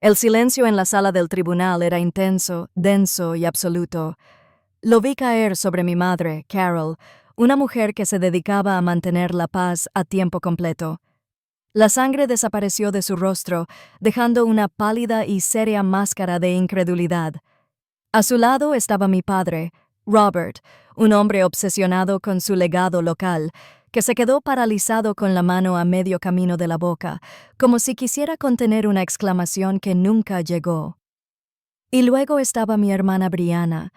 El silencio en la sala del tribunal era intenso, denso y absoluto. Lo vi caer sobre mi madre, Carol, una mujer que se dedicaba a mantener la paz a tiempo completo. La sangre desapareció de su rostro, dejando una pálida y seria máscara de incredulidad. A su lado estaba mi padre, Robert, un hombre obsesionado con su legado local, que se quedó paralizado con la mano a medio camino de la boca, como si quisiera contener una exclamación que nunca llegó. Y luego estaba mi hermana Brianna,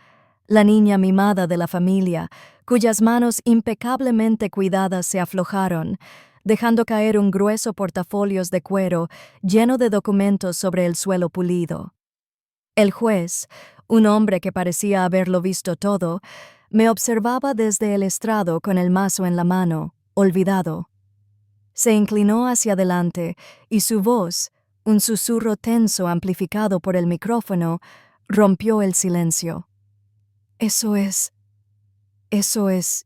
la niña mimada de la familia, cuyas manos impecablemente cuidadas se aflojaron, dejando caer un grueso portafolios de cuero lleno de documentos sobre el suelo pulido. El juez, un hombre que parecía haberlo visto todo, me observaba desde el estrado con el mazo en la mano, olvidado. Se inclinó hacia adelante y su voz, un susurro tenso amplificado por el micrófono, rompió el silencio. Eso es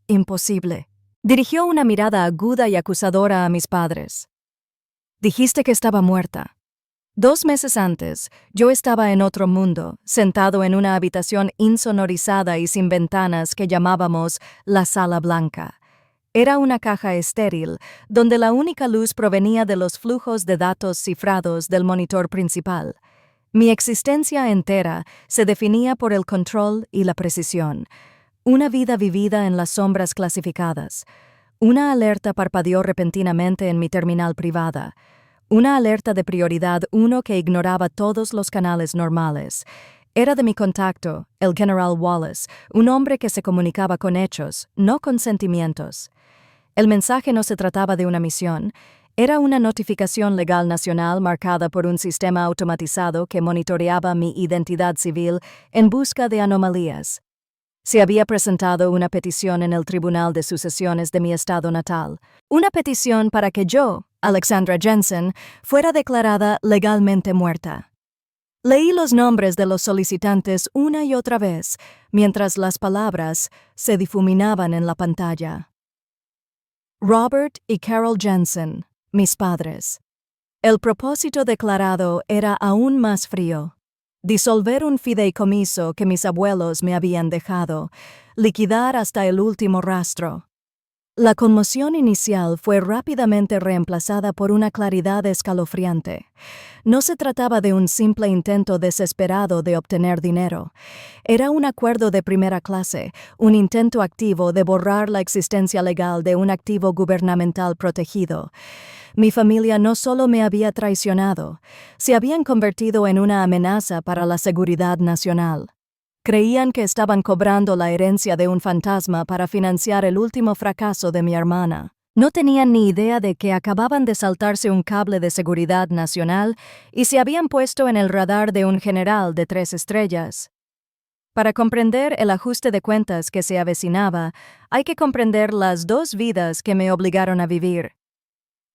imposible. Dirigió una mirada aguda y acusadora a mis padres. Dijiste que estaba muerta. 2 meses antes, yo estaba en otro mundo, sentado en una habitación insonorizada y sin ventanas que llamábamos la Sala Blanca. Era una caja estéril, donde la única luz provenía de los flujos de datos cifrados del monitor principal. Mi existencia entera se definía por el control y la precisión. Una vida vivida en las sombras clasificadas. Una alerta parpadeó repentinamente en mi terminal privada. Una alerta de prioridad 1 que ignoraba todos los canales normales. Era de mi contacto, el General Wallace, un hombre que se comunicaba con hechos, no con sentimientos. El mensaje no se trataba de una misión, era una notificación legal nacional marcada por un sistema automatizado que monitoreaba mi identidad civil en busca de anomalías. Se había presentado una petición en el Tribunal de Sucesiones de mi estado natal, una petición para que yo, Alexandra Jensen, fuera declarada legalmente muerta. Leí los nombres de los solicitantes una y otra vez, mientras las palabras se difuminaban en la pantalla. Robert y Carol Jensen, mis padres. El propósito declarado era aún más frío. Disolver un fideicomiso que mis abuelos me habían dejado, liquidar hasta el último rastro. La conmoción inicial fue rápidamente reemplazada por una claridad escalofriante. No se trataba de un simple intento desesperado de obtener dinero. Era un acuerdo de primera clase, un intento activo de borrar la existencia legal de un activo gubernamental protegido. Mi familia no solo me había traicionado, se habían convertido en una amenaza para la seguridad nacional. Creían que estaban cobrando la herencia de un fantasma para financiar el último fracaso de mi hermana. No tenían ni idea de que acababan de saltarse un cable de seguridad nacional y se habían puesto en el radar de un general de 3 estrellas. Para comprender el ajuste de cuentas que se avecinaba, hay que comprender las 2 vidas que me obligaron a vivir.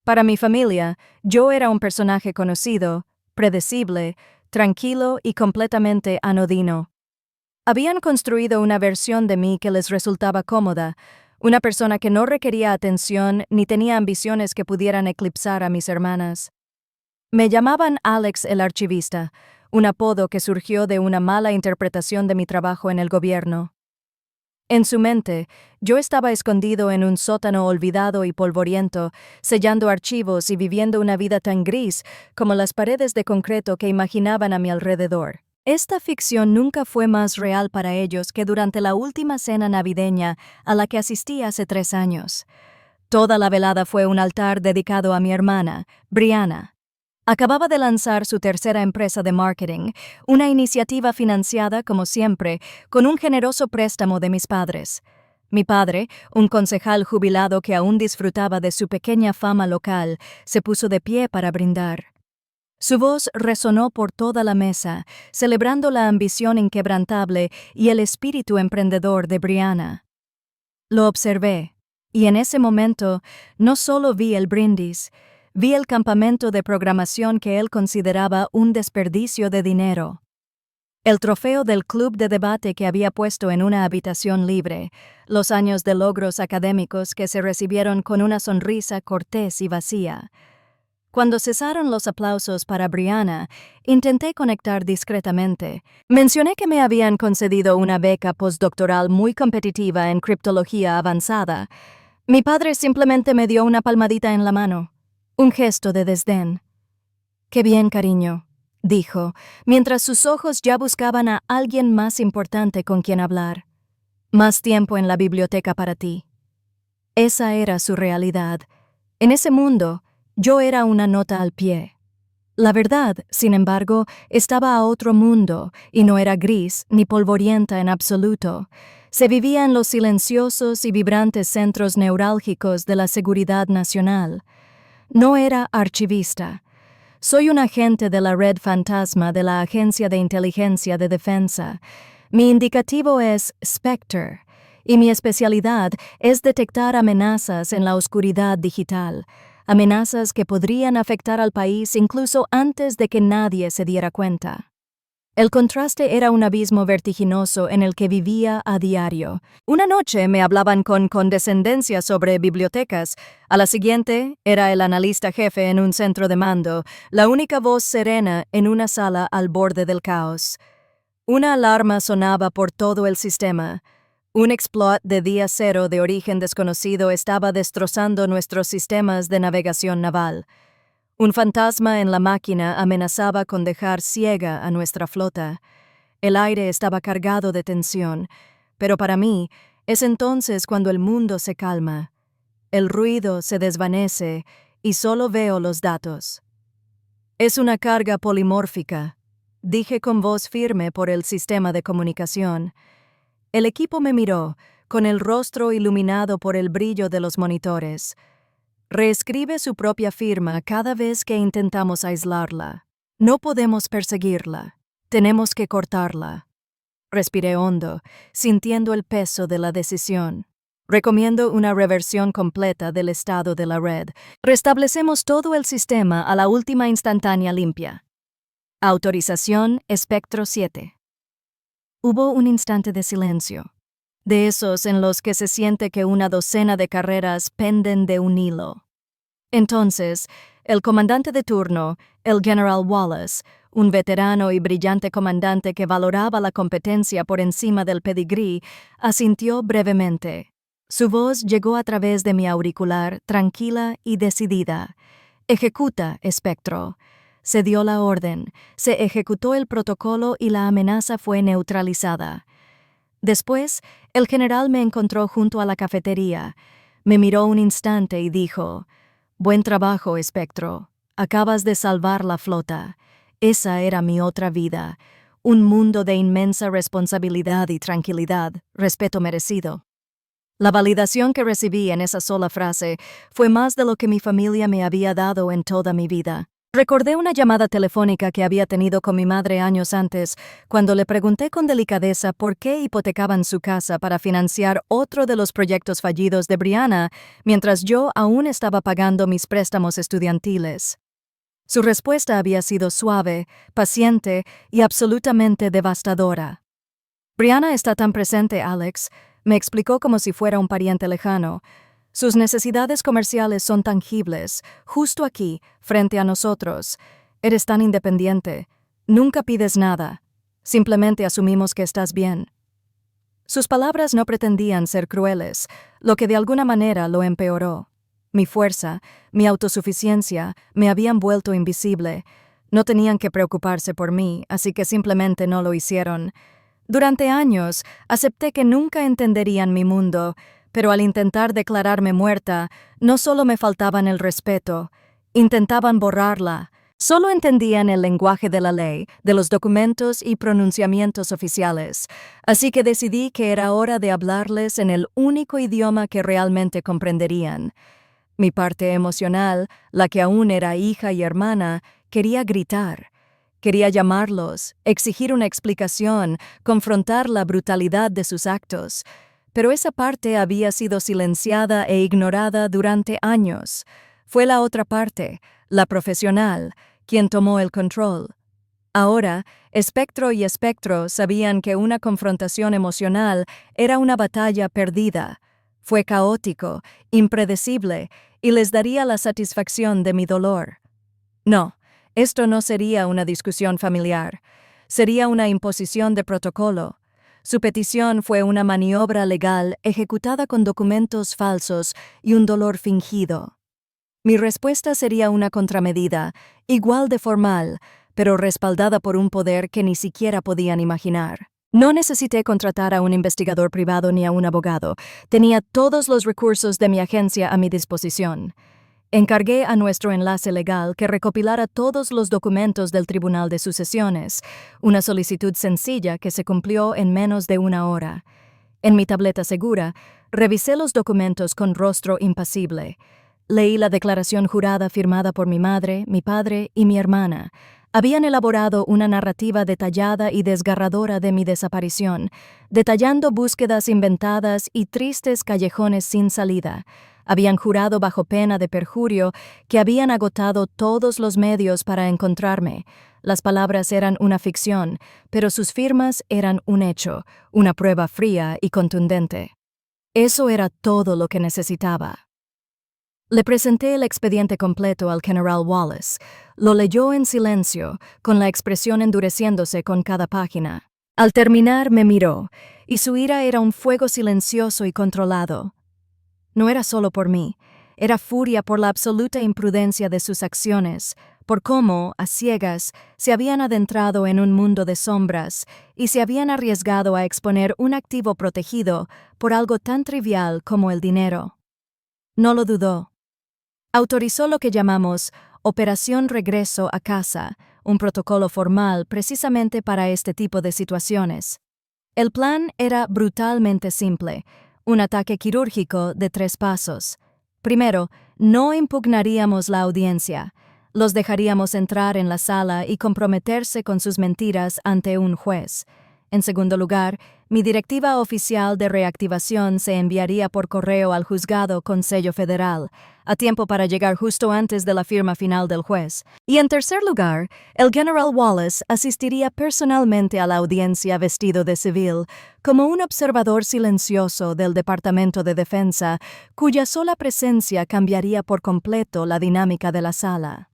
Para mi familia, yo era un personaje conocido, predecible, tranquilo y completamente anodino. Habían construido una versión de mí que les resultaba cómoda, una persona que no requería atención ni tenía ambiciones que pudieran eclipsar a mis hermanas. Me llamaban Alex el archivista, un apodo que surgió de una mala interpretación de mi trabajo en el gobierno. En su mente, yo estaba escondido en un sótano olvidado y polvoriento, sellando archivos y viviendo una vida tan gris como las paredes de concreto que imaginaban a mi alrededor. Esta ficción nunca fue más real para ellos que durante la última cena navideña a la que asistí hace 3 años. Toda la velada fue un altar dedicado a mi hermana, Brianna. Acababa de lanzar su tercera empresa de marketing, una iniciativa financiada, como siempre, con un generoso préstamo de mis padres. Mi padre, un concejal jubilado que aún disfrutaba de su pequeña fama local, se puso de pie para brindar. Su voz resonó por toda la mesa, celebrando la ambición inquebrantable y el espíritu emprendedor de Brianna. Lo observé, y en ese momento no solo vi el brindis, vi el campamento de programación que él consideraba un desperdicio de dinero. El trofeo del club de debate que había puesto en una habitación libre, los años de logros académicos que se recibieron con una sonrisa cortés y vacía. Cuando cesaron los aplausos para Brianna, intenté conectar discretamente. Mencioné que me habían concedido una beca postdoctoral muy competitiva en criptología avanzada. Mi padre simplemente me dio una palmadita en la mano, un gesto de desdén. «Qué bien, cariño», dijo, mientras sus ojos ya buscaban a alguien más importante con quien hablar. «Más tiempo en la biblioteca para ti». Esa era su realidad. En ese mundo, yo era una nota al pie. La verdad, sin embargo, estaba a otro mundo y no era gris ni polvorienta en absoluto. Se vivía en los silenciosos y vibrantes centros neurálgicos de la seguridad nacional. No era archivista. Soy un agente de la red fantasma de la Agencia de Inteligencia de Defensa. Mi indicativo es Spectre, y mi especialidad es detectar amenazas en la oscuridad digital, amenazas que podrían afectar al país incluso antes de que nadie se diera cuenta. El contraste era un abismo vertiginoso en el que vivía a diario. Una noche me hablaban con condescendencia sobre bibliotecas. A la siguiente era el analista jefe en un centro de mando, la única voz serena en una sala al borde del caos. Una alarma sonaba por todo el sistema. Un exploit de día cero de origen desconocido estaba destrozando nuestros sistemas de navegación naval. Un fantasma en la máquina amenazaba con dejar ciega a nuestra flota. El aire estaba cargado de tensión, pero para mí es entonces cuando el mundo se calma. El ruido se desvanece y solo veo los datos. Es una carga polimórfica, dije con voz firme por el sistema de comunicación. El equipo me miró, con el rostro iluminado por el brillo de los monitores. Reescribe su propia firma cada vez que intentamos aislarla. No podemos perseguirla. Tenemos que cortarla. Respiré hondo, sintiendo el peso de la decisión. Recomiendo una reversión completa del estado de la red. Restablecemos todo el sistema a la última instantánea limpia. Autorización Espectro 7. Hubo un instante de silencio, de esos en los que se siente que una docena de carreras penden de un hilo. Entonces, el comandante de turno, el General Wallace, un veterano y brillante comandante que valoraba la competencia por encima del pedigrí, asintió brevemente. Su voz llegó a través de mi auricular, tranquila y decidida. «Ejecuta, Espectro». Se dio la orden, se ejecutó el protocolo y la amenaza fue neutralizada. Después, el general me encontró junto a la cafetería. Me miró un instante y dijo: «Buen trabajo, Espectro. Acabas de salvar la flota. Esa era mi otra vida. Un mundo de inmensa responsabilidad y tranquilidad, respeto merecido». La validación que recibí en esa sola frase fue más de lo que mi familia me había dado en toda mi vida. Recordé una llamada telefónica que había tenido con mi madre años antes, cuando le pregunté con delicadeza por qué hipotecaban su casa para financiar otro de los proyectos fallidos de Brianna, mientras yo aún estaba pagando mis préstamos estudiantiles. Su respuesta había sido suave, paciente y absolutamente devastadora. «Brianna está tan presente, Alex», me explicó como si fuera un pariente lejano. «Sus necesidades comerciales son tangibles, justo aquí, frente a nosotros. Eres tan independiente. Nunca pides nada. Simplemente asumimos que estás bien». Sus palabras no pretendían ser crueles, lo que de alguna manera lo empeoró. Mi fuerza, mi autosuficiencia, me habían vuelto invisible. No tenían que preocuparse por mí, así que simplemente no lo hicieron. Durante años, acepté que nunca entenderían mi mundo, pero al intentar declararme muerta, no solo me faltaban el respeto, intentaban borrarla. Solo entendían el lenguaje de la ley, de los documentos y pronunciamientos oficiales, así que decidí que era hora de hablarles en el único idioma que realmente comprenderían. Mi parte emocional, la que aún era hija y hermana, quería gritar. Quería llamarlos, exigir una explicación, confrontar la brutalidad de sus actos. Pero esa parte había sido silenciada e ignorada durante años. Fue la otra parte, la profesional, quien tomó el control. Ahora, Espectro y Espectro sabían que una confrontación emocional era una batalla perdida. Fue caótico, impredecible, y les daría la satisfacción de mi dolor. No, esto no sería una discusión familiar. Sería una imposición de protocolo. Su petición fue una maniobra legal ejecutada con documentos falsos y un dolor fingido. Mi respuesta sería una contramedida, igual de formal, pero respaldada por un poder que ni siquiera podían imaginar. No necesité contratar a un investigador privado ni a un abogado. Tenía todos los recursos de mi agencia a mi disposición. Encargué a nuestro enlace legal que recopilara todos los documentos del Tribunal de Sucesiones, una solicitud sencilla que se cumplió en menos de una hora. En mi tableta segura, revisé los documentos con rostro impasible. Leí la declaración jurada firmada por mi madre, mi padre y mi hermana. Habían elaborado una narrativa detallada y desgarradora de mi desaparición, detallando búsquedas inventadas y tristes callejones sin salida. Habían jurado bajo pena de perjurio que habían agotado todos los medios para encontrarme. Las palabras eran una ficción, pero sus firmas eran un hecho, una prueba fría y contundente. Eso era todo lo que necesitaba. Le presenté el expediente completo al general Wallace. Lo leyó en silencio, con la expresión endureciéndose con cada página. Al terminar me miró, y su ira era un fuego silencioso y controlado. No era solo por mí, era furia por la absoluta imprudencia de sus acciones, por cómo, a ciegas, se habían adentrado en un mundo de sombras y se habían arriesgado a exponer un activo protegido por algo tan trivial como el dinero. No lo dudó. Autorizó lo que llamamos Operación Regreso a Casa, un protocolo formal precisamente para este tipo de situaciones. El plan era brutalmente simple, un ataque quirúrgico de 3 pasos. Primero, no impugnaríamos la audiencia. Los dejaríamos entrar en la sala y comprometerse con sus mentiras ante un juez. En segundo lugar, mi directiva oficial de reactivación se enviaría por correo al juzgado con sello federal, a tiempo para llegar justo antes de la firma final del juez. Y en tercer lugar, el general Wallace asistiría personalmente a la audiencia vestido de civil, como un observador silencioso del Departamento de Defensa, cuya sola presencia cambiaría por completo la dinámica de la sala.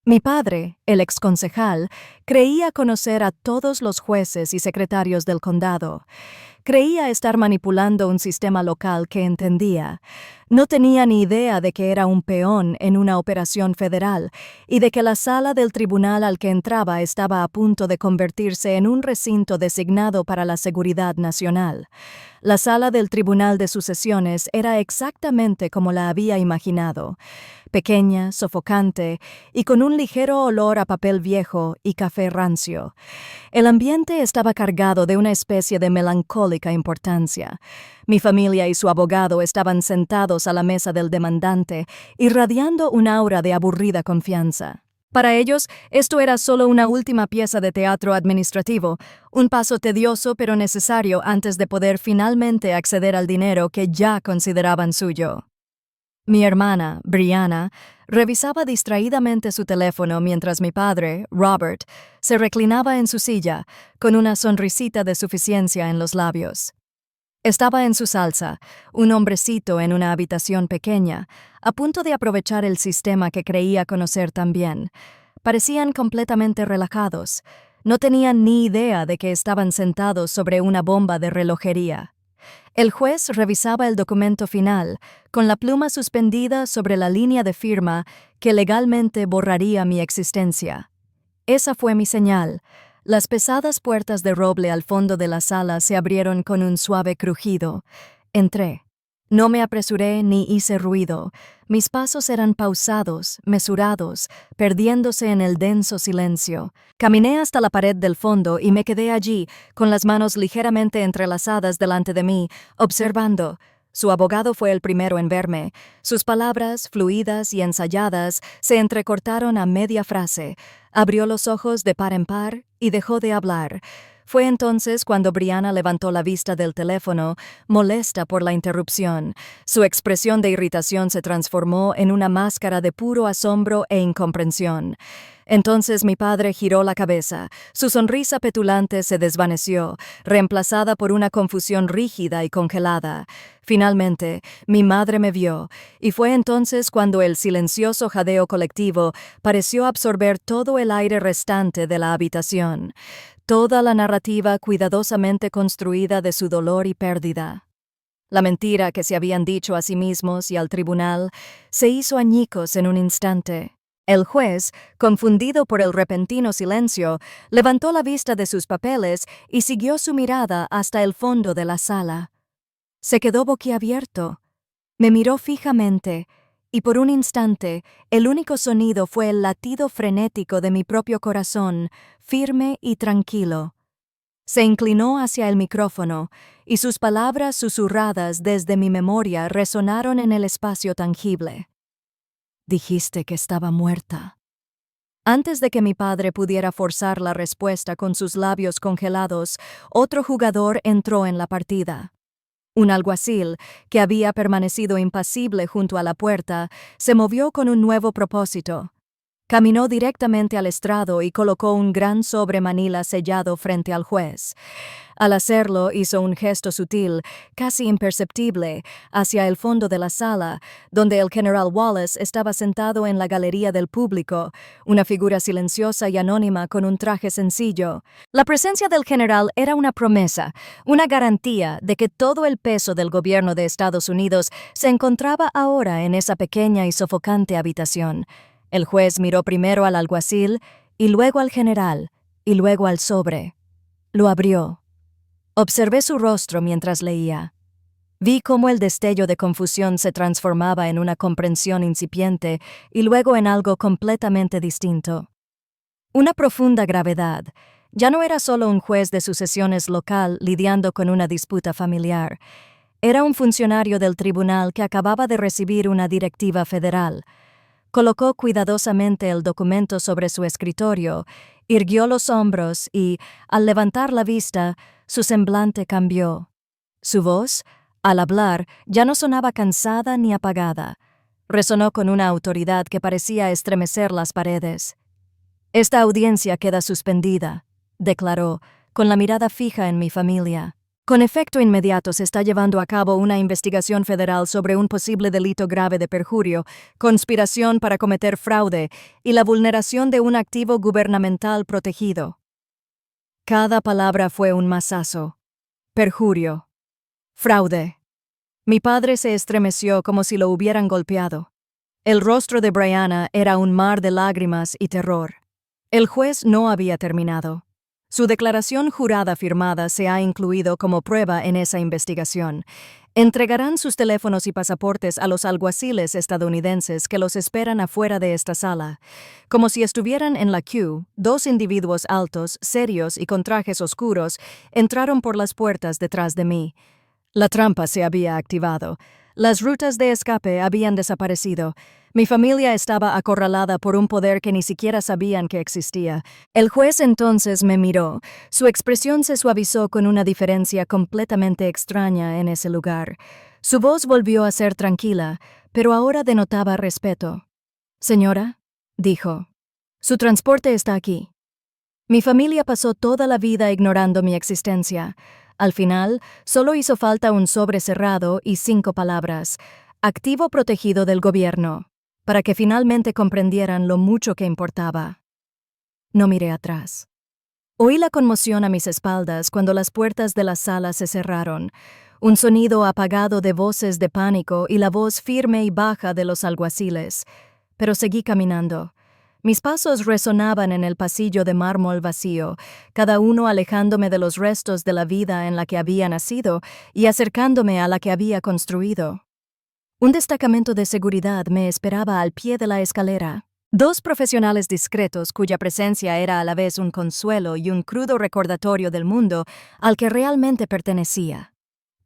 Mi padre, el exconcejal, creía conocer a todos los jueces y secretarios del condado. Creía estar manipulando un sistema local que entendía. No tenía ni idea de que era un peón en una operación federal y de que la sala del tribunal al que entraba estaba a punto de convertirse en un recinto designado para la seguridad nacional. La sala del Tribunal de Sucesiones era exactamente como la había imaginado. Pequeña, sofocante y con un ligero olor a papel viejo y café rancio. El ambiente estaba cargado de una especie de melancólica importancia. Mi familia y su abogado estaban sentados a la mesa del demandante, irradiando un aura de aburrida confianza. Para ellos, esto era solo una última pieza de teatro administrativo, un paso tedioso pero necesario antes de poder finalmente acceder al dinero que ya consideraban suyo. Mi hermana, Brianna, revisaba distraídamente su teléfono mientras mi padre, Robert, se reclinaba en su silla, con una sonrisita de suficiencia en los labios. Estaba en su salsa, un hombrecito en una habitación pequeña, a punto de aprovechar el sistema que creía conocer tan bien. Parecían completamente relajados. No tenían ni idea de que estaban sentados sobre una bomba de relojería. El juez revisaba el documento final, con la pluma suspendida sobre la línea de firma que legalmente borraría mi existencia. Esa fue mi señal. Las pesadas puertas de roble al fondo de la sala se abrieron con un suave crujido. Entré. No me apresuré ni hice ruido. Mis pasos eran pausados, mesurados, perdiéndose en el denso silencio. Caminé hasta la pared del fondo y me quedé allí, con las manos ligeramente entrelazadas delante de mí, observando. Su abogado fue el primero en verme. Sus palabras, fluidas y ensayadas, se entrecortaron a media frase. Abrió los ojos de par en par y dejó de hablar. Fue entonces cuando Brianna levantó la vista del teléfono, molesta por la interrupción. Su expresión de irritación se transformó en una máscara de puro asombro e incomprensión. Entonces mi padre giró la cabeza, su sonrisa petulante se desvaneció, reemplazada por una confusión rígida y congelada. Finalmente, mi madre me vio, y fue entonces cuando el silencioso jadeo colectivo pareció absorber todo el aire restante de la habitación, toda la narrativa cuidadosamente construida de su dolor y pérdida. La mentira que se habían dicho a sí mismos y al tribunal se hizo añicos en un instante. El juez, confundido por el repentino silencio, levantó la vista de sus papeles y siguió su mirada hasta el fondo de la sala. Se quedó boquiabierto. Me miró fijamente, y por un instante el único sonido fue el latido frenético de mi propio corazón, firme y tranquilo. Se inclinó hacia el micrófono, y sus palabras susurradas desde mi memoria resonaron en el espacio tangible. Dijiste que estaba muerta. Antes de que mi padre pudiera forzar la respuesta con sus labios congelados, otro jugador entró en la partida. Un alguacil, que había permanecido impasible junto a la puerta, se movió con un nuevo propósito. Caminó directamente al estrado y colocó un gran sobre manila sellado frente al juez. Al hacerlo, hizo un gesto sutil, casi imperceptible, hacia el fondo de la sala, donde el general Wallace estaba sentado en la galería del público, una figura silenciosa y anónima con un traje sencillo. La presencia del general era una promesa, una garantía de que todo el peso del gobierno de Estados Unidos se encontraba ahora en esa pequeña y sofocante habitación. El juez miró primero al alguacil, y luego al general, y luego al sobre. Lo abrió. Observé su rostro mientras leía. Vi cómo el destello de confusión se transformaba en una comprensión incipiente y luego en algo completamente distinto. Una profunda gravedad. Ya no era solo un juez de sucesiones local lidiando con una disputa familiar. Era un funcionario del tribunal que acababa de recibir una directiva federal. Colocó cuidadosamente el documento sobre su escritorio, irguió los hombros y, al levantar la vista, su semblante cambió. Su voz, al hablar, ya no sonaba cansada ni apagada. Resonó con una autoridad que parecía estremecer las paredes. «Esta audiencia queda suspendida», declaró, con la mirada fija en mi familia. «Con efecto inmediato se está llevando a cabo una investigación federal sobre un posible delito grave de perjurio, conspiración para cometer fraude y la vulneración de un activo gubernamental protegido». Cada palabra fue un mazazo. Perjurio. Fraude. Mi padre se estremeció como si lo hubieran golpeado. El rostro de Brianna era un mar de lágrimas y terror. El juez no había terminado. Su declaración jurada firmada se ha incluido como prueba en esa investigación. Entregarán sus teléfonos y pasaportes a los alguaciles estadounidenses que los esperan afuera de esta sala. Como si estuvieran en la queue, dos individuos altos, serios y con trajes oscuros entraron por las puertas detrás de mí. La trampa se había activado. Las rutas de escape habían desaparecido. Mi familia estaba acorralada por un poder que ni siquiera sabían que existía. El juez entonces me miró. Su expresión se suavizó con una diferencia completamente extraña en ese lugar. Su voz volvió a ser tranquila, pero ahora denotaba respeto. «Señora», dijo, «su transporte está aquí». Mi familia pasó toda la vida ignorando mi existencia. Al final, solo hizo falta un sobre cerrado y 5 palabras: activo protegido del gobierno, para que finalmente comprendieran lo mucho que importaba. No miré atrás. Oí la conmoción a mis espaldas cuando las puertas de la sala se cerraron, un sonido apagado de voces de pánico y la voz firme y baja de los alguaciles. Pero seguí caminando. Mis pasos resonaban en el pasillo de mármol vacío, cada uno alejándome de los restos de la vida en la que había nacido y acercándome a la que había construido. Un destacamento de seguridad me esperaba al pie de la escalera. 2 profesionales discretos cuya presencia era a la vez un consuelo y un crudo recordatorio del mundo al que realmente pertenecía.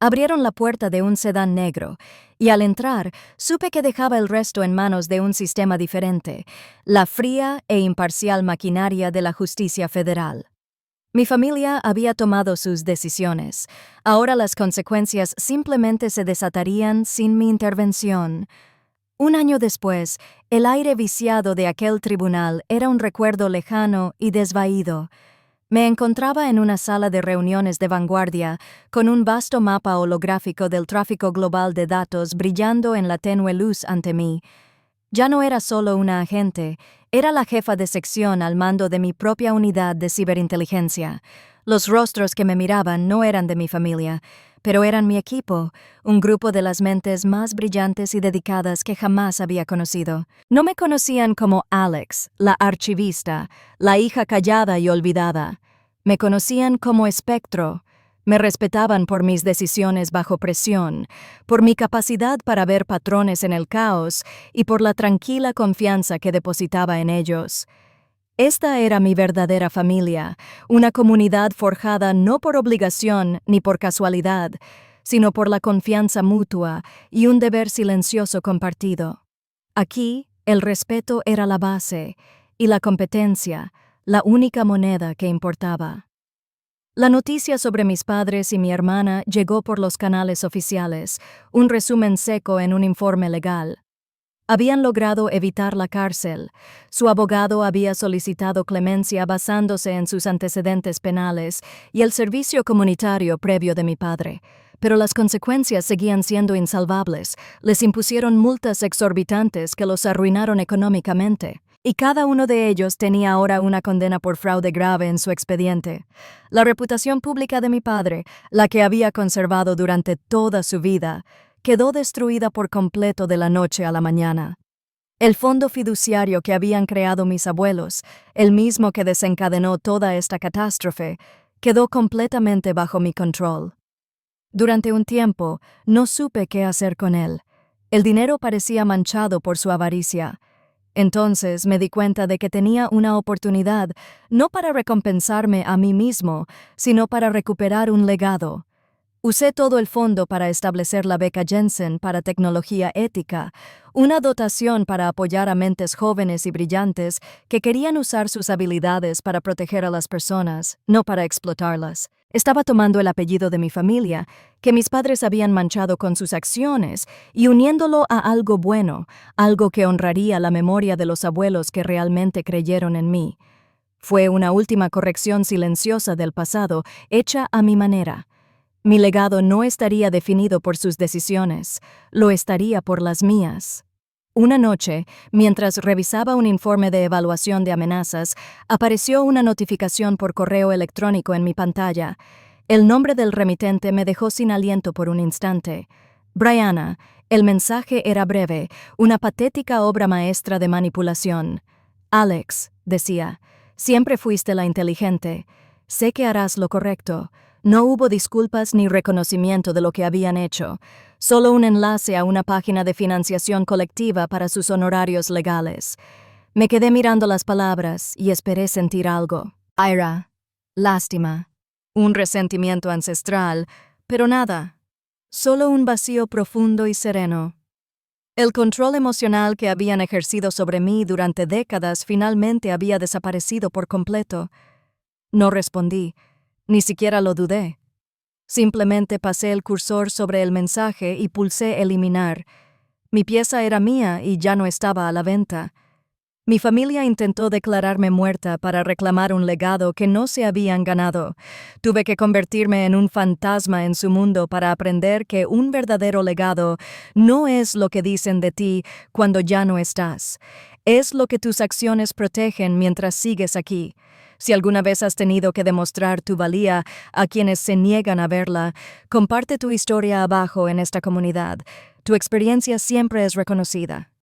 Abrieron la puerta de un sedán negro, y al entrar supe que dejaba el resto en manos de un sistema diferente, la fría e imparcial maquinaria de la justicia federal. Mi familia había tomado sus decisiones. Ahora las consecuencias simplemente se desatarían sin mi intervención. Un año después, el aire viciado de aquel tribunal era un recuerdo lejano y desvaído. Me encontraba en una sala de reuniones de vanguardia, con un vasto mapa holográfico del tráfico global de datos brillando en la tenue luz ante mí. Ya no era solo una agente, era la jefa de sección al mando de mi propia unidad de ciberinteligencia. Los rostros que me miraban no eran de mi familia, pero eran mi equipo, un grupo de las mentes más brillantes y dedicadas que jamás había conocido. No me conocían como Alex, la archivista, la hija callada y olvidada. Me conocían como espectro. Me respetaban por mis decisiones bajo presión, por mi capacidad para ver patrones en el caos y por la tranquila confianza que depositaba en ellos. Esta era mi verdadera familia, una comunidad forjada no por obligación ni por casualidad, sino por la confianza mutua y un deber silencioso compartido. Aquí, el respeto era la base y la competencia, la única moneda que importaba. La noticia sobre mis padres y mi hermana llegó por los canales oficiales, un resumen seco en un informe legal. Habían logrado evitar la cárcel. Su abogado había solicitado clemencia basándose en sus antecedentes penales y el servicio comunitario previo de mi padre. Pero las consecuencias seguían siendo insalvables. Les impusieron multas exorbitantes que los arruinaron económicamente. Y cada uno de ellos tenía ahora una condena por fraude grave en su expediente. La reputación pública de mi padre, la que había conservado durante toda su vida, quedó destruida por completo de la noche a la mañana. El fondo fiduciario que habían creado mis abuelos, el mismo que desencadenó toda esta catástrofe, quedó completamente bajo mi control. Durante un tiempo, no supe qué hacer con él. El dinero parecía manchado por su avaricia. Entonces me di cuenta de que tenía una oportunidad, no para recompensarme a mí mismo, sino para recuperar un legado. Usé todo el fondo para establecer la beca Jensen para tecnología ética, una dotación para apoyar a mentes jóvenes y brillantes que querían usar sus habilidades para proteger a las personas, no para explotarlas. Estaba tomando el apellido de mi familia, que mis padres habían manchado con sus acciones, y uniéndolo a algo bueno, algo que honraría la memoria de los abuelos que realmente creyeron en mí. Fue una última corrección silenciosa del pasado, hecha a mi manera. Mi legado no estaría definido por sus decisiones, lo estaría por las mías. Una noche, mientras revisaba un informe de evaluación de amenazas, apareció una notificación por correo electrónico en mi pantalla. El nombre del remitente me dejó sin aliento por un instante. Brianna, el mensaje era breve, una patética obra maestra de manipulación. Alex, decía, siempre fuiste la inteligente. Sé que harás lo correcto. No hubo disculpas ni reconocimiento de lo que habían hecho, solo un enlace a una página de financiación colectiva para sus honorarios legales. Me quedé mirando las palabras y esperé sentir algo. Ira, lástima, un resentimiento ancestral, pero nada, solo un vacío profundo y sereno. El control emocional que habían ejercido sobre mí durante décadas finalmente había desaparecido por completo. No respondí. Ni siquiera lo dudé. Simplemente pasé el cursor sobre el mensaje y pulsé eliminar. Mi pieza era mía y ya no estaba a la venta. Mi familia intentó declararme muerta para reclamar un legado que no se habían ganado. Tuve que convertirme en un fantasma en su mundo para aprender que un verdadero legado no es lo que dicen de ti cuando ya no estás. Es lo que tus acciones protegen mientras sigues aquí. Si alguna vez has tenido que demostrar tu valía a quienes se niegan a verla, comparte tu historia abajo en esta comunidad. Tu experiencia siempre es reconocida.